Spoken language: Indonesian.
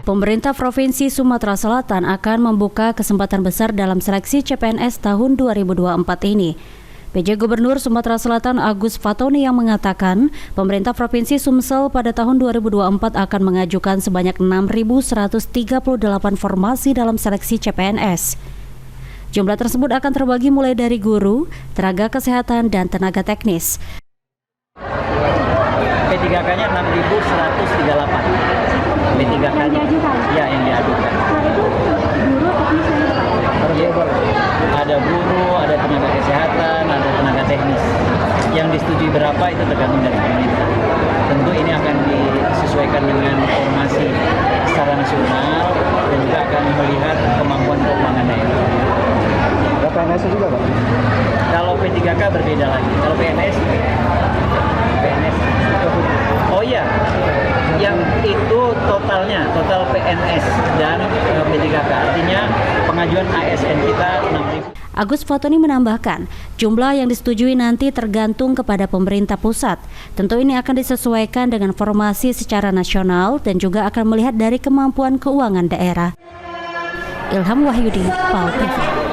Pemerintah Provinsi Sumatera Selatan akan membuka kesempatan besar dalam seleksi CPNS tahun 2024 ini. PJ Gubernur Sumatera Selatan Agus Fatoni yang mengatakan, pemerintah Provinsi Sumsel pada tahun 2024 akan mengajukan sebanyak 6.138 formasi dalam seleksi CPNS. Jumlah tersebut akan terbagi mulai dari guru, tenaga kesehatan, dan tenaga teknis. P3K-nya 6.138. P3K-nya ya yang diajukan. Ada guru, ada tenaga kesehatan, ada tenaga teknis. Yang disetujui berapa itu tergantung dari pemerintah. Tentu ini akan disesuaikan dengan formasi secara nasional dan juga akan melihat kemampuan keuangan daerah. Ada PNS juga, Pak? Kalau P3K berbeda lagi. Kalau PNS, oh iya, yang itu total PNS dan P3K, artinya pengajuan ASN kita 6.000. Agus Fatoni menambahkan, jumlah yang disetujui nanti tergantung kepada pemerintah pusat. Tentu ini akan disesuaikan dengan formasi secara nasional dan juga akan melihat dari kemampuan keuangan daerah. Ilham Wahyudi, PAL TV.